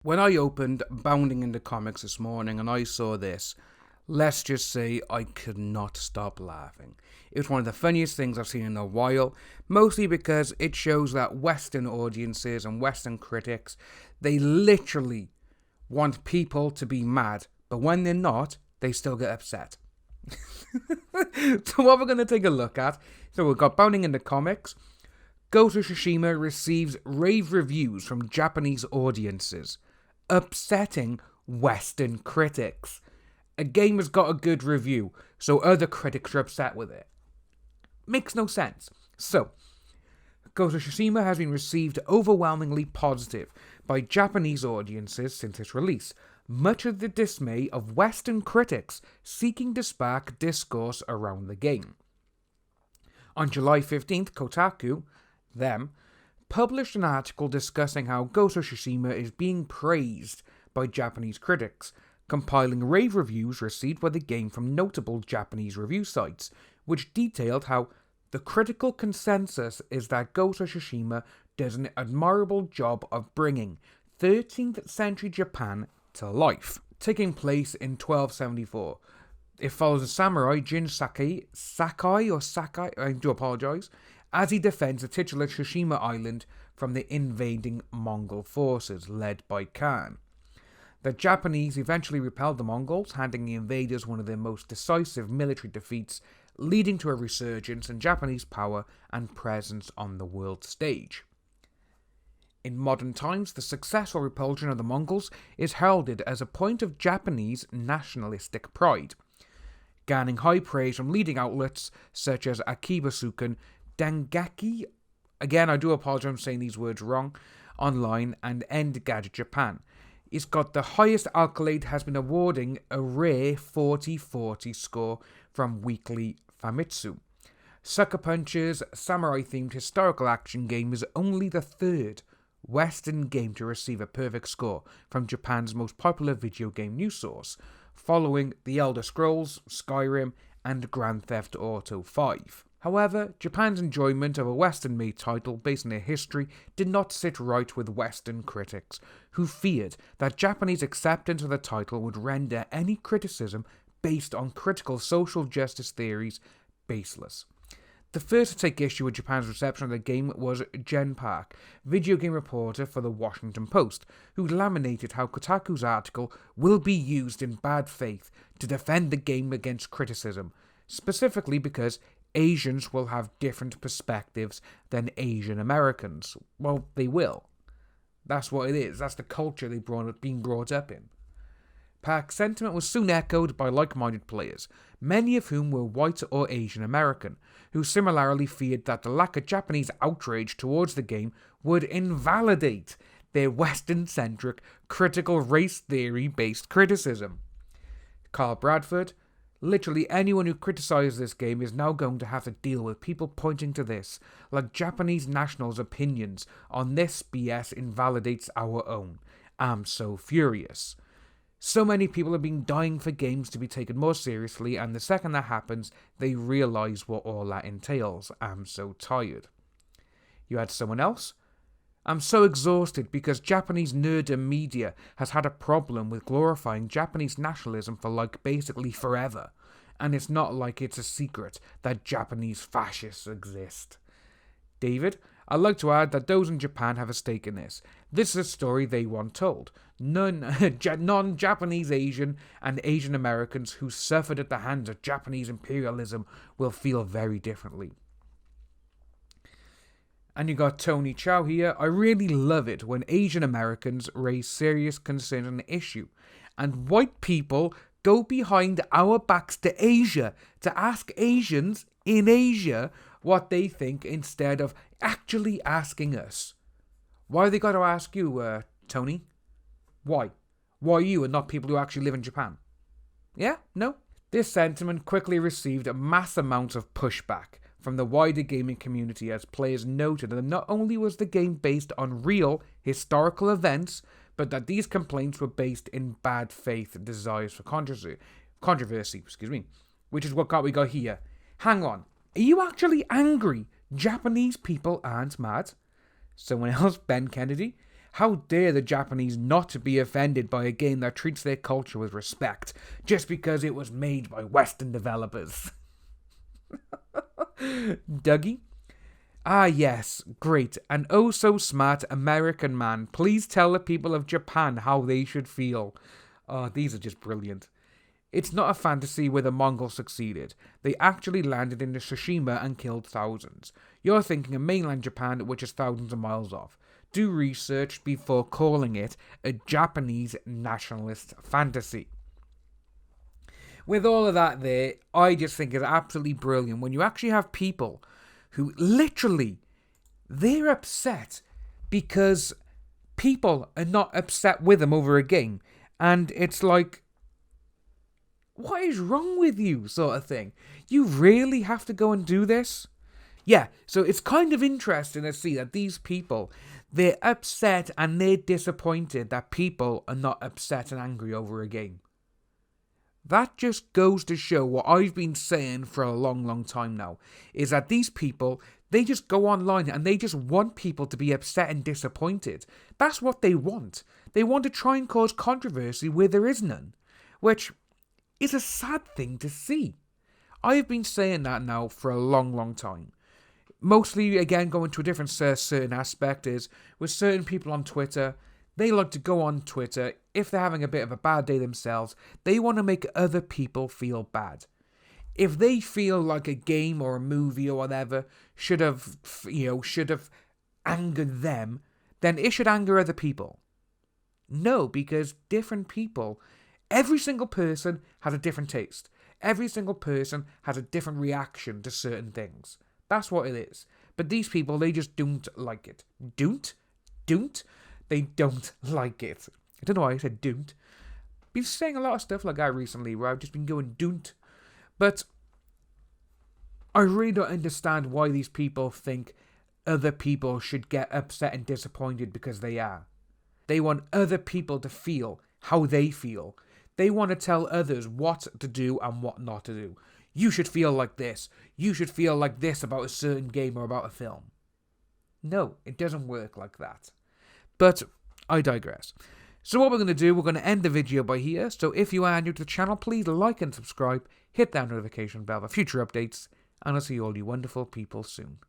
When I opened Bounding into Comics this morning and I saw this, let's just say I could not stop laughing. It was one of the funniest things I've seen in a while, mostly because it shows that Western audiences and Western critics, they literally want people to be mad, but when they're not, they still get upset. So what we're going to take a look at, so we've got Bounding into Comics. Ghosts of Tsushima receives rave reviews from Japanese audiences, upsetting Western critics. A game has got a good review, so other critics are upset with it. Makes no sense. So, Ghosts of Tsushima has been received overwhelmingly positive by Japanese audiences since its release, much of the dismay of Western critics seeking to spark discourse around the game. On July 15th, Rotaku, published an article discussing how Ghost of Tsushima is being praised by Japanese critics, compiling rave reviews received by the game from notable Japanese review sites, which detailed how the critical consensus is that Ghost of Tsushima does an admirable job of bringing 13th century Japan to life. Taking place in 1274, it follows a samurai, Jin Sakai, I do apologise, as he defends the titular Tsushima island from the invading Mongol forces led by Khan. The Japanese eventually repelled the Mongols, handing the invaders one of their most decisive military defeats, leading to a resurgence in Japanese power and presence on the world stage. In modern times, the successful repulsion of the Mongols is heralded as a point of Japanese nationalistic pride, garnering high praise from leading outlets such as Akibasuken, Dengeki, again I do apologize, I'm saying these words wrong, online, and Engadget Japan. It's got the highest accolade, has been awarding a rare 40/40 score from Weekly Famitsu. Sucker Punch's samurai-themed historical action game is only the third Western game to receive a perfect score from Japan's most popular video game news source, following The Elder Scrolls, Skyrim, and Grand Theft Auto 5. However, Japan's enjoyment of a Western-made title based on their history did not sit right with Western critics, who feared that Japanese acceptance of the title would render any criticism based on critical social justice theories baseless. The first to take issue with Japan's reception of the game was Jen Park, video game reporter for the Washington Post, who laminated how Kotaku's article will be used in bad faith to defend the game against criticism, specifically because Asians will have different perspectives than Asian Americans. Well, they will. That's what it is. That's the culture they've been brought up in. Park's sentiment was soon echoed by like-minded players, many of whom were white or Asian American, who similarly feared that the lack of Japanese outrage towards the game would invalidate their Western-centric, critical race theory-based criticism. Carl Bradford, literally anyone who criticizes this game is now going to have to deal with people pointing to this, like Japanese nationals' opinions on this BS invalidates our own. I'm so furious. So many people have been dying for games to be taken more seriously, and the second that happens, they realise what all that entails. I'm so tired. You had someone else? I'm so exhausted because Japanese nerd media has had a problem with glorifying Japanese nationalism for basically forever, and it's not like it's a secret that Japanese fascists exist. David, I'd like to add that those in Japan have a stake in this. This is a story they want told. Non-Japanese Asian and Asian Americans who suffered at the hands of Japanese imperialism will feel very differently. And you got Tony Chow here. I really love it when Asian Americans raise serious concern on the issue, and white people go behind our backs to Asia to ask Asians in Asia what they think instead of actually asking us. Why they got to ask you, Tony? Why? Why you and not people who actually live in Japan? Yeah? No? This sentiment quickly received a mass amount of pushback from the wider gaming community as players noted that not only was the game based on real historical events, but that these complaints were based in bad faith desires for controversy, which is what we got here. Hang on, are you actually angry Japanese people aren't mad? Someone else, Ben Kennedy, How dare the Japanese not be offended by a game that treats their culture with respect just because it was made by Western developers? Dougie? Ah, yes, great. An oh so smart American man. Please tell the people of Japan how they should feel. Oh, these are just brilliant. It's not a fantasy where the Mongols succeeded. They actually landed in Tsushima and killed thousands. You're thinking of mainland Japan, which is thousands of miles off. Do research before calling it a Japanese nationalist fantasy. With all of that there, I just think it's absolutely brilliant when you actually have people who literally, they're upset because people are not upset with them over a game. And it's like, what is wrong with you, sort of thing? You really have to go and do this? Yeah, so it's kind of interesting to see that these people, they're upset and they're disappointed that people are not upset and angry over a game. That just goes to show what I've been saying for a long, long time now, is that these people, they just go online and they just want people to be upset and disappointed. That's what they want. They want to try and cause controversy where there is none, which is a sad thing to see. I've been saying that now for a long, long time. Mostly, again, going to a different certain aspect is with certain people on Twitter, they like to go on Twitter, if they're having a bit of a bad day themselves, they want to make other people feel bad. If they feel like a game or a movie or whatever should have angered them, then it should anger other people. No, because different people, every single person has a different taste. Every single person has a different reaction to certain things. That's what it is. But these people, they just don't like it. Don't? They don't like it. I don't know why I said don't. I've been saying a lot of stuff like that recently where I've just been going don't. But I really don't understand why these people think other people should get upset and disappointed because they are. They want other people to feel how they feel. They want to tell others what to do and what not to do. You should feel like this. You should feel like this about a certain game or about a film. No, it doesn't work like that. But I digress. So what we're going to do, we're going to end the video by here. So if you are new to the channel, please like and subscribe. Hit that notification bell for future updates. And I'll see all you wonderful people soon.